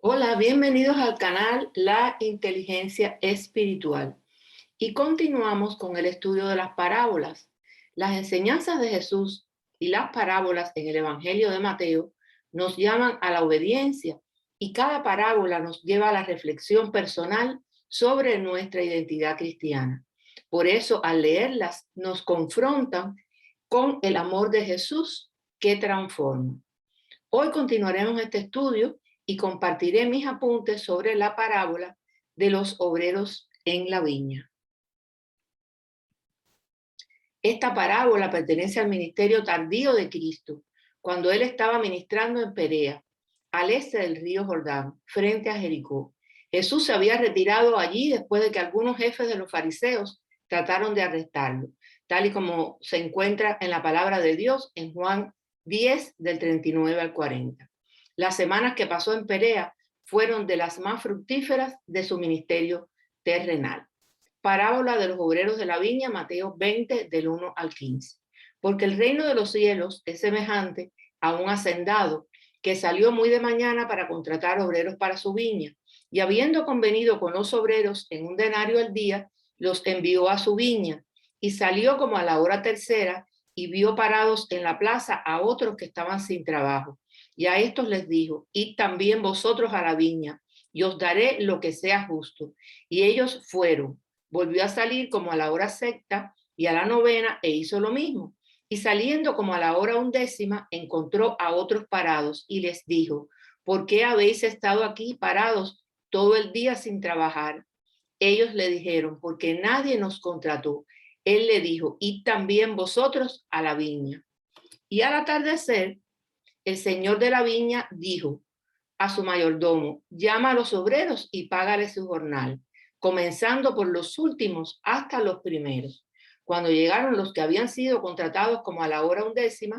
Hola, bienvenidos al canal La Inteligencia Espiritual. Y continuamos con el estudio de las parábolas. Las enseñanzas de Jesús y las parábolas en el Evangelio de Mateo nos llaman a la obediencia y cada parábola nos lleva a la reflexión personal sobre nuestra identidad cristiana. Por eso, al leerlas, nos confrontan con el amor de Jesús que transforma. Hoy continuaremos este estudio y compartiré mis apuntes sobre la parábola de los obreros en la viña. Esta parábola pertenece al ministerio tardío de Cristo, cuando él estaba ministrando en Perea, al este del río Jordán, frente a Jericó. Jesús se había retirado allí después de que algunos jefes de los fariseos trataron de arrestarlo, tal y como se encuentra en la palabra de Dios en Juan 10, del 39 al 40. Las semanas que pasó en Perea fueron de las más fructíferas de su ministerio terrenal. Parábola de los obreros de la viña, Mateo 20, del 1 al 15. Porque el reino de los cielos es semejante a un hacendado que salió muy de mañana para contratar obreros para su viña, y habiendo convenido con los obreros en un denario al día, los envió a su viña, y salió como a la hora tercera, y vio parados en la plaza a otros que estaban sin trabajo. Y a estos les dijo: id también vosotros a la viña, y os daré lo que sea justo. Y ellos fueron. Volvió a salir como a la hora sexta y a la novena e hizo lo mismo. Y saliendo como a la hora 11, encontró a otros parados y les dijo: ¿por qué habéis estado aquí parados todo el día sin trabajar? Ellos le dijeron: porque nadie nos contrató. Él le dijo: id también vosotros a la viña. Y al atardecer, el señor de la viña dijo a su mayordomo: llama a los obreros y págales su jornal, comenzando por los últimos hasta los primeros. Cuando llegaron los que habían sido contratados como a la hora 11,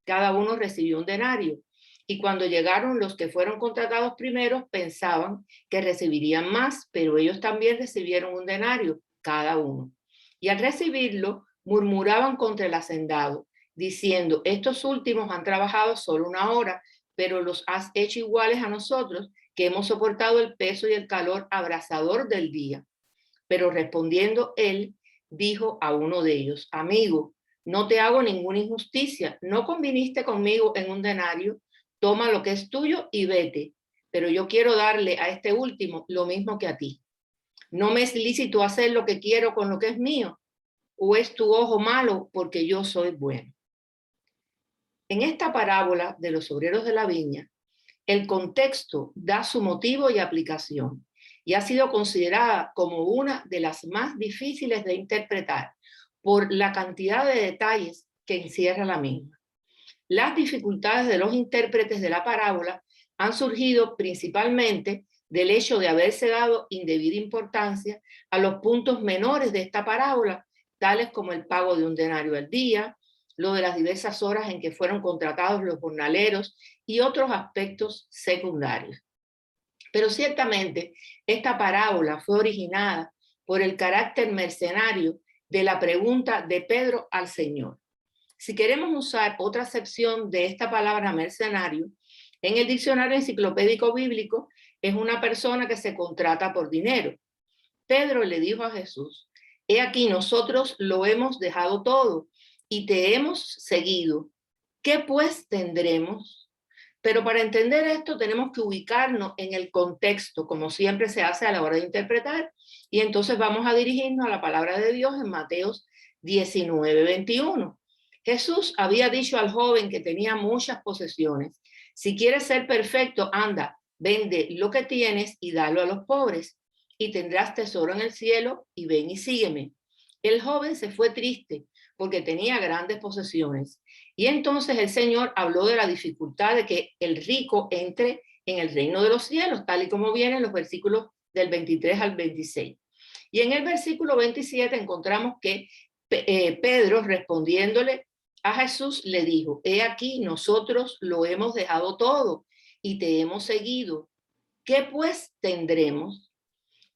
cada uno recibió un denario. Y cuando llegaron los que fueron contratados primeros, pensaban que recibirían más, pero ellos también recibieron un denario, cada uno. Y al recibirlo, murmuraban contra el hacendado, diciendo: estos últimos han trabajado solo una hora, pero los has hecho iguales a nosotros, que hemos soportado el peso y el calor abrasador del día. Pero respondiendo él, dijo a uno de ellos: amigo, no te hago ninguna injusticia, no conviniste conmigo en un denario, toma lo que es tuyo y vete, pero yo quiero darle a este último lo mismo que a ti. ¿No me es lícito hacer lo que quiero con lo que es mío? ¿O es tu ojo malo porque yo soy bueno? En esta parábola de los obreros de la viña, el contexto da su motivo y aplicación, y ha sido considerada como una de las más difíciles de interpretar por la cantidad de detalles que encierra la misma. Las dificultades de los intérpretes de la parábola han surgido principalmente del hecho de haberse dado indebida importancia a los puntos menores de esta parábola, tales como el pago de un denario al día, lo de las diversas horas en que fueron contratados los jornaleros y otros aspectos secundarios. Pero ciertamente esta parábola fue originada por el carácter mercenario de la pregunta de Pedro al Señor. Si queremos usar otra acepción de esta palabra mercenario, en el diccionario enciclopédico bíblico es una persona que se contrata por dinero. Pedro le dijo a Jesús: he aquí, nosotros lo hemos dejado todo y te hemos seguido. ¿Qué pues tendremos? Pero para entender esto tenemos que ubicarnos en el contexto, como siempre se hace a la hora de interpretar, y entonces vamos a dirigirnos a la palabra de Dios en Mateo 19:21. Jesús había dicho al joven que tenía muchas posesiones: si quieres ser perfecto, anda, vende lo que tienes y dalo a los pobres, y tendrás tesoro en el cielo, y ven y sígueme. El joven se fue triste porque tenía grandes posesiones. Y entonces el Señor habló de la dificultad de que el rico entre en el reino de los cielos, tal y como viene en los versículos del 23 al 26. Y en el versículo 27 encontramos que Pedro, respondiéndole a Jesús, le dijo: he aquí, nosotros lo hemos dejado todo y te hemos seguido. ¿Qué pues tendremos?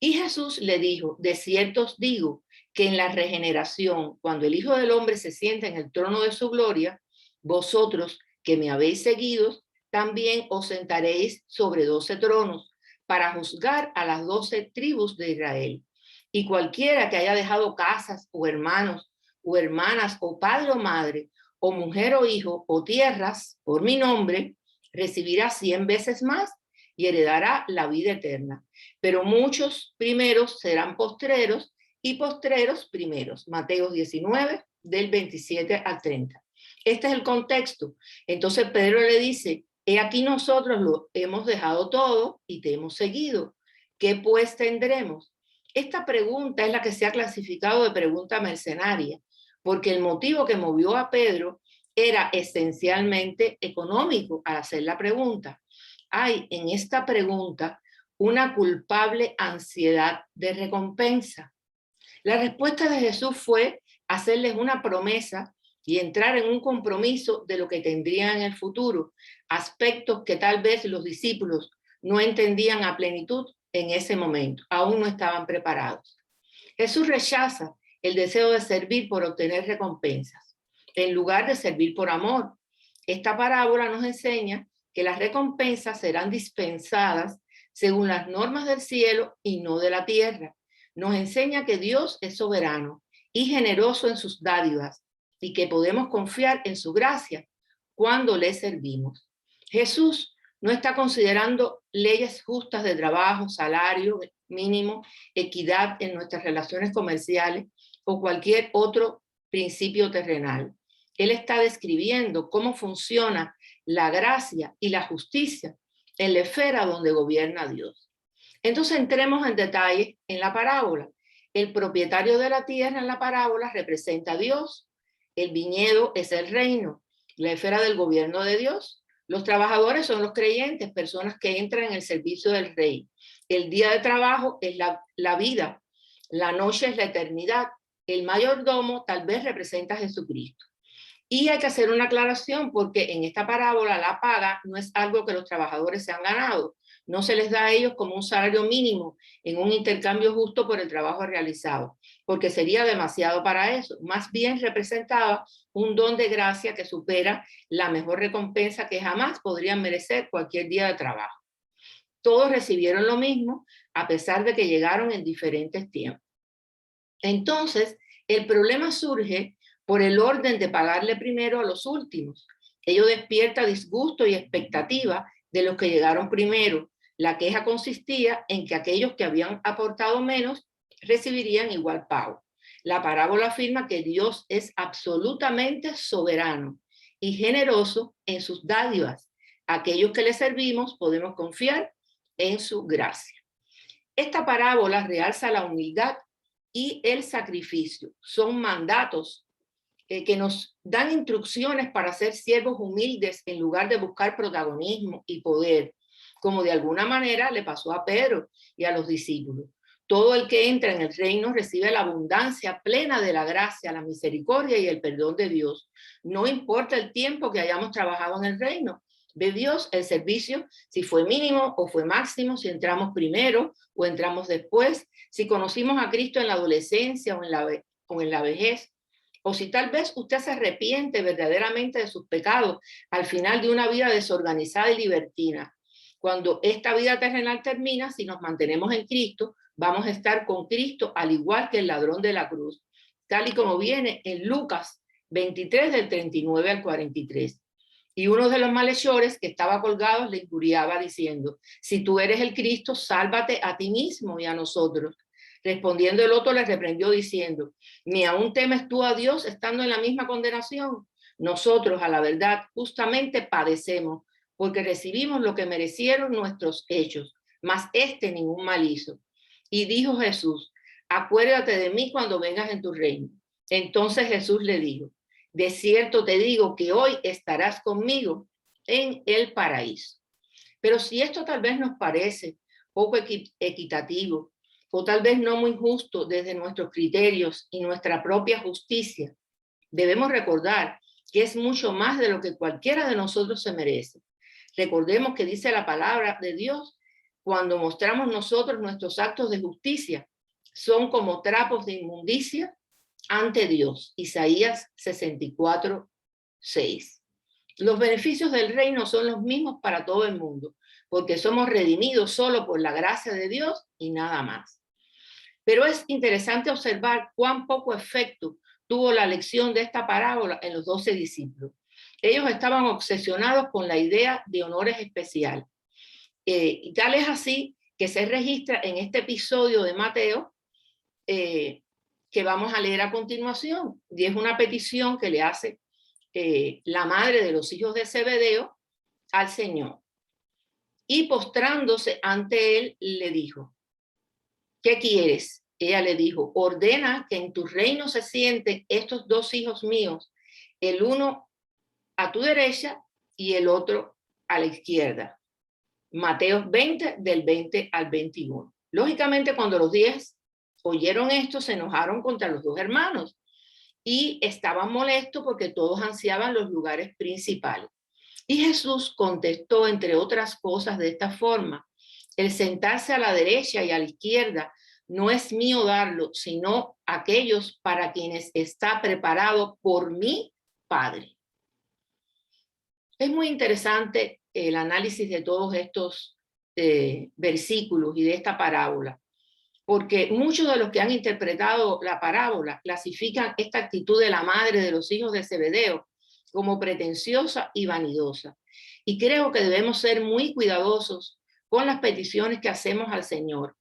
Y Jesús le dijo: de cierto os digo que en la regeneración, cuando el Hijo del Hombre se sienta en el trono de su gloria, vosotros que me habéis seguido, también os sentaréis sobre 12 tronos, para juzgar a las 12 tribus de Israel. Y cualquiera que haya dejado casas o hermanos o hermanas o padre o madre o mujer o hijo o tierras por mi nombre, recibirá 100 veces más y heredará la vida eterna. Pero muchos primeros serán postreros y postreros primeros. Mateo 19, del 27 al 30. Este es el contexto. Entonces Pedro le dice, he aquí nosotros lo hemos dejado todo y te hemos seguido. ¿Qué pues tendremos? Esta pregunta es la que se ha clasificado de pregunta mercenaria, porque el motivo que movió a Pedro era esencialmente económico al hacer la pregunta. Hay en esta pregunta una culpable ansiedad de recompensa. La respuesta de Jesús fue hacerles una promesa y entrar en un compromiso de lo que tendrían en el futuro, aspectos que tal vez los discípulos no entendían a plenitud en ese momento, aún no estaban preparados. Jesús rechaza el deseo de servir por obtener recompensas, en lugar de servir por amor. Esta parábola nos enseña que las recompensas serán dispensadas según las normas del cielo y no de la tierra. Nos enseña que Dios es soberano y generoso en sus dádivas y que podemos confiar en su gracia cuando le servimos. Jesús no está considerando leyes justas de trabajo, salario mínimo, equidad en nuestras relaciones comerciales o cualquier otro principio terrenal. Él está describiendo cómo funciona la gracia y la justicia en la esfera donde gobierna Dios. Entonces entremos en detalle en la parábola. El propietario de la tierra en la parábola representa a Dios. El viñedo es el reino, la esfera del gobierno de Dios. Los trabajadores son los creyentes, personas que entran en el servicio del rey. El día de trabajo es la vida, la noche es la eternidad. El mayordomo tal vez representa a Jesucristo. Y hay que hacer una aclaración porque en esta parábola la paga no es algo que los trabajadores se han ganado. No se les da a ellos como un salario mínimo en un intercambio justo por el trabajo realizado, porque sería demasiado para eso. Más bien representaba un don de gracia que supera la mejor recompensa que jamás podrían merecer cualquier día de trabajo. Todos recibieron lo mismo, a pesar de que llegaron en diferentes tiempos. Entonces, el problema surge por el orden de pagarle primero a los últimos. Ello despierta disgusto y expectativa de los que llegaron primero. La queja consistía en que aquellos que habían aportado menos recibirían igual pago. La parábola afirma que Dios es absolutamente soberano y generoso en sus dádivas. Aquellos que le servimos podemos confiar en su gracia. Esta parábola realza la humildad y el sacrificio. Son mandatos que nos dan instrucciones para ser siervos humildes en lugar de buscar protagonismo y poder, como de alguna manera le pasó a Pedro y a los discípulos. Todo el que entra en el reino recibe la abundancia plena de la gracia, la misericordia y el perdón de Dios. No importa el tiempo que hayamos trabajado en el reino de Dios, el servicio, si fue mínimo o fue máximo, si entramos primero o entramos después, si conocimos a Cristo en la adolescencia o en la vejez, o si tal vez usted se arrepiente verdaderamente de sus pecados al final de una vida desorganizada y libertina. Cuando esta vida terrenal termina, si nos mantenemos en Cristo, vamos a estar con Cristo al igual que el ladrón de la cruz, tal y como viene en Lucas 23 del 39 al 43. Y uno de los malhechores que estaba colgado le injuriaba diciendo, si tú eres el Cristo, sálvate a ti mismo y a nosotros. Respondiendo el otro le reprendió diciendo, ni aún temes tú a Dios estando en la misma condenación. Nosotros, a la verdad, justamente padecemos, porque recibimos lo que merecieron nuestros hechos, mas este ningún mal hizo. Y dijo Jesús, acuérdate de mí cuando vengas en tu reino. Entonces Jesús le dijo, de cierto te digo que hoy estarás conmigo en el paraíso. Pero si esto tal vez nos parece poco equitativo, o tal vez no muy justo desde nuestros criterios y nuestra propia justicia, debemos recordar que es mucho más de lo que cualquiera de nosotros se merece. Recordemos que dice la palabra de Dios, cuando mostramos nosotros nuestros actos de justicia, son como trapos de inmundicia ante Dios. Isaías 64, 6. Los beneficios del reino son los mismos para todo el mundo, porque somos redimidos solo por la gracia de Dios y nada más. Pero es interesante observar cuán poco efecto tuvo la lección de esta parábola en los 12 discípulos. Ellos estaban obsesionados con la idea de honores especiales. Y tal es así que se registra en este episodio de Mateo que vamos a leer a continuación. Y es una petición que le hace la madre de los hijos de Zebedeo al Señor. Y postrándose ante él, le dijo, ¿qué quieres? Ella le dijo, ordena que en tu reino se sienten estos dos hijos míos, el uno a tu derecha y el otro a la izquierda. Mateo 20, del 20 al 21. Lógicamente, cuando los 10 oyeron esto, se enojaron contra los dos hermanos y estaban molestos porque todos ansiaban los lugares principales. Y Jesús contestó, entre otras cosas, de esta forma: el sentarse a la derecha y a la izquierda no es mío darlo, sino aquellos para quienes está preparado por mi Padre. Es muy interesante el análisis de todos estos versículos y de esta parábola, porque muchos de los que han interpretado la parábola clasifican esta actitud de la madre de los hijos de Zebedeo como pretenciosa y vanidosa. Y creo que debemos ser muy cuidadosos con las peticiones que hacemos al Señor,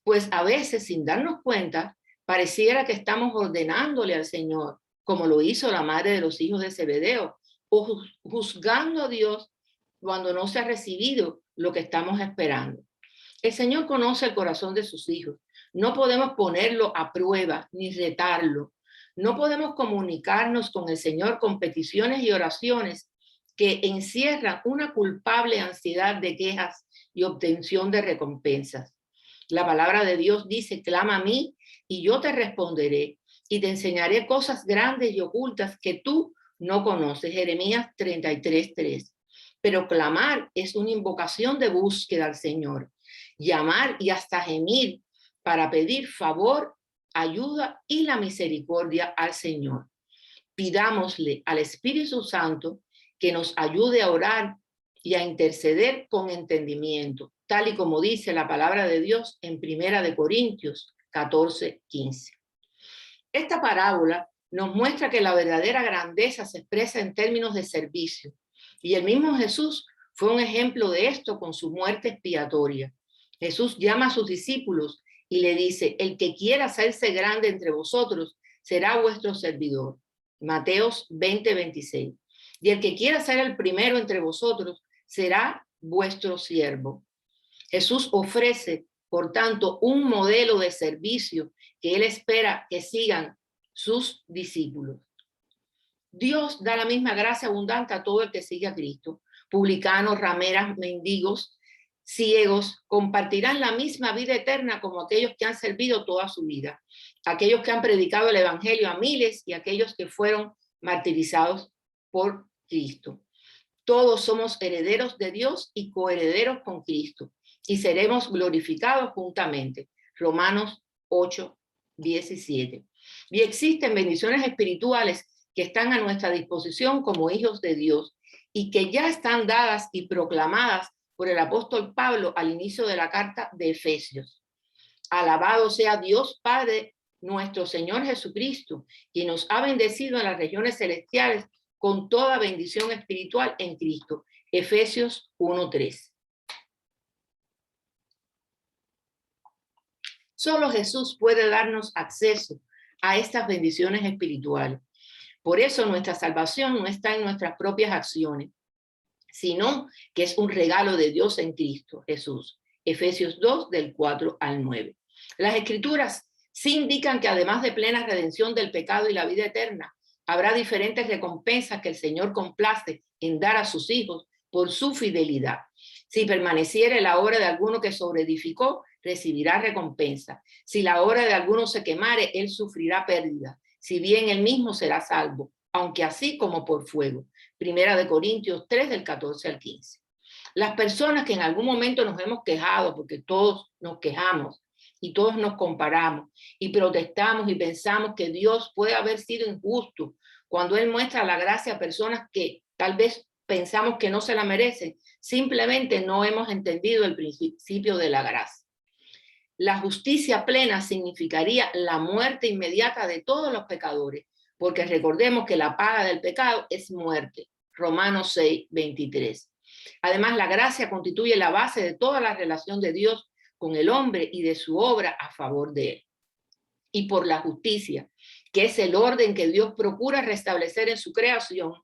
pues a veces, sin darnos cuenta, pareciera que estamos ordenándole al Señor, como lo hizo la madre de los hijos de Zebedeo, o juzgando a Dios cuando no se ha recibido lo que estamos esperando. El Señor conoce el corazón de sus hijos. No podemos ponerlo a prueba ni retarlo. No podemos comunicarnos con el Señor con peticiones y oraciones que encierran una culpable ansiedad de quejas y obtención de recompensas. La palabra de Dios dice, clama a mí y yo te responderé y te enseñaré cosas grandes y ocultas que tú no conoces. Jeremías 33:3. Pero clamar es una invocación de búsqueda al Señor. Llamar y hasta gemir para pedir favor, ayuda y la misericordia al Señor. Pidámosle al Espíritu Santo que nos ayude a orar y a interceder con entendimiento, tal y como dice la palabra de Dios en 1 Corintios 14:15. Esta parábola nos muestra que la verdadera grandeza se expresa en términos de servicio, y el mismo Jesús fue un ejemplo de esto con su muerte expiatoria. Jesús llama a sus discípulos y le dice, el que quiera hacerse grande entre vosotros será vuestro servidor. Mateos 20:26. Y el que quiera ser el primero entre vosotros será vuestro siervo. Jesús ofrece, por tanto, un modelo de servicio que él espera que sigan sus discípulos. Dios da la misma gracia abundante a todo el que sigue a Cristo. Publicanos, rameras, mendigos, ciegos, compartirán la misma vida eterna como aquellos que han servido toda su vida, aquellos que han predicado el evangelio a miles y aquellos que fueron martirizados por Cristo. Todos somos herederos de Dios y coherederos con Cristo y seremos glorificados juntamente. Romanos 8:17. Y existen bendiciones espirituales que están a nuestra disposición como hijos de Dios y que ya están dadas y proclamadas por el apóstol Pablo al inicio de la carta de Efesios. Alabado sea Dios Padre, nuestro Señor Jesucristo, quien nos ha bendecido en las regiones celestiales con toda bendición espiritual en Cristo. Efesios 1:3. Solo Jesús puede darnos acceso a estas bendiciones espirituales. Por eso nuestra salvación no está en nuestras propias acciones, sino que es un regalo de Dios en Cristo Jesús. Efesios 2, del 4 al 9. Las Escrituras sí indican que además de plena redención del pecado y la vida eterna, habrá diferentes recompensas que el Señor complace en dar a sus hijos por su fidelidad. Si permaneciere la obra de alguno que sobreedificó, recibirá recompensa. Si la obra de alguno se quemare, él sufrirá pérdida. Si bien él mismo será salvo, aunque así como por fuego. 1 Corintios 3, del 14 al 15. Las personas que en algún momento nos hemos quejado, porque todos nos quejamos y todos nos comparamos y protestamos y pensamos que Dios puede haber sido injusto cuando Él muestra la gracia a personas que tal vez pensamos que no se la merecen, simplemente no hemos entendido el principio de la gracia. La justicia plena significaría la muerte inmediata de todos los pecadores, porque recordemos que la paga del pecado es muerte. Romanos 6:23. Además, la gracia constituye la base de toda la relación de Dios con el hombre y de su obra a favor de él. Y por la justicia, que es el orden que Dios procura restablecer en su creación,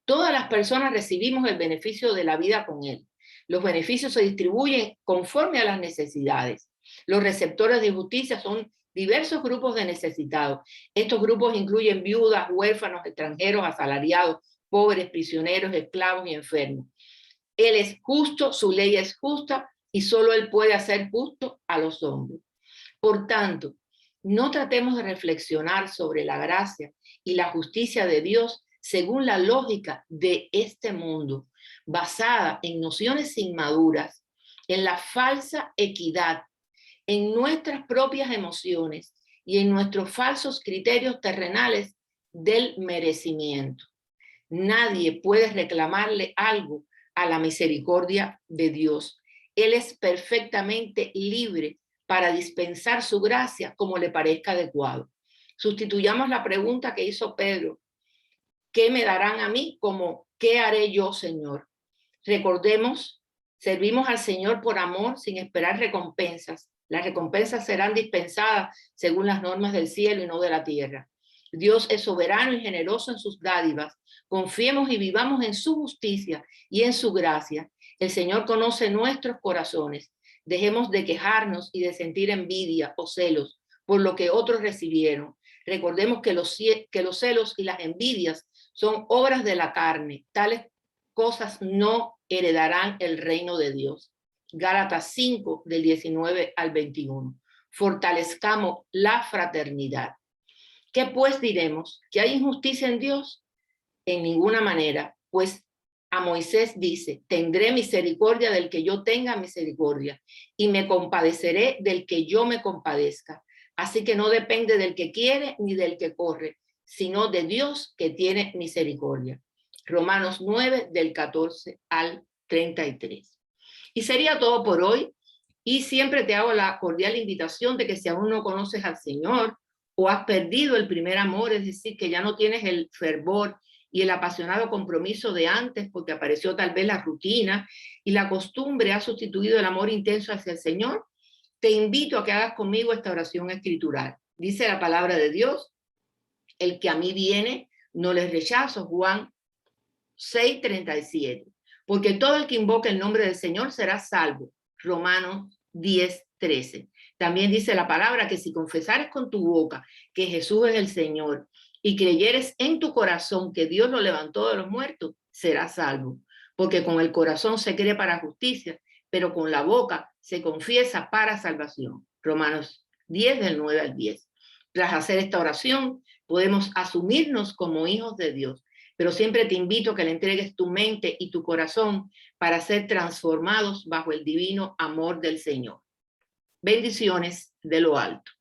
todas las personas recibimos el beneficio de la vida con él. Los beneficios se distribuyen conforme a las necesidades. Los receptores de justicia son diversos grupos de necesitados. Estos grupos incluyen viudas, huérfanos, extranjeros, asalariados, pobres, prisioneros, esclavos y enfermos. Él es justo, su ley es justa y solo él puede hacer justo a los hombres. Por tanto, no tratemos de reflexionar sobre la gracia y la justicia de Dios según la lógica de este mundo, basada en nociones inmaduras, en la falsa equidad, en nuestras propias emociones y en nuestros falsos criterios terrenales del merecimiento. Nadie puede reclamarle algo a la misericordia de Dios. Él es perfectamente libre para dispensar su gracia como le parezca adecuado. Sustituyamos la pregunta que hizo Pedro: ¿qué me darán a mí? Como ¿qué haré yo, Señor? Recordemos, servimos al Señor por amor sin esperar recompensas. Las recompensas serán dispensadas según las normas del cielo y no de la tierra. Dios es soberano y generoso en sus dádivas. Confiemos y vivamos en su justicia y en su gracia. El Señor conoce nuestros corazones. Dejemos de quejarnos y de sentir envidia o celos por lo que otros recibieron. Recordemos que los celos y las envidias son obras de la carne. Tales cosas no heredarán el reino de Dios. Gálatas 5, del 19 al 21. Fortalezcamos la fraternidad. ¿Qué pues diremos? ¿Que hay injusticia en Dios? En ninguna manera, pues a Moisés dice: tendré misericordia del que yo tenga misericordia y me compadeceré del que yo me compadezca. Así que no depende del que quiere ni del que corre, sino de Dios que tiene misericordia. Romanos 9, del 14 al 33. Y sería todo por hoy. Y siempre te hago la cordial invitación de que si aún no conoces al Señor o has perdido el primer amor, es decir, que ya no tienes el fervor y el apasionado compromiso de antes porque apareció tal vez la rutina y la costumbre ha sustituido el amor intenso hacia el Señor, te invito a que hagas conmigo esta oración escritural. Dice la palabra de Dios: el que a mí viene, no les rechazo. Juan 6:37. Porque todo el que invoque el nombre del Señor será salvo. Romanos 10:13. También dice la palabra que si confesares con tu boca que Jesús es el Señor y creyeres en tu corazón que Dios lo levantó de los muertos, serás salvo. Porque con el corazón se cree para justicia, pero con la boca se confiesa para salvación. Romanos 10, del 9 al 10. Tras hacer esta oración, podemos asumirnos como hijos de Dios, pero siempre te invito a que le entregues tu mente y tu corazón para ser transformados bajo el divino amor del Señor. Bendiciones de lo alto.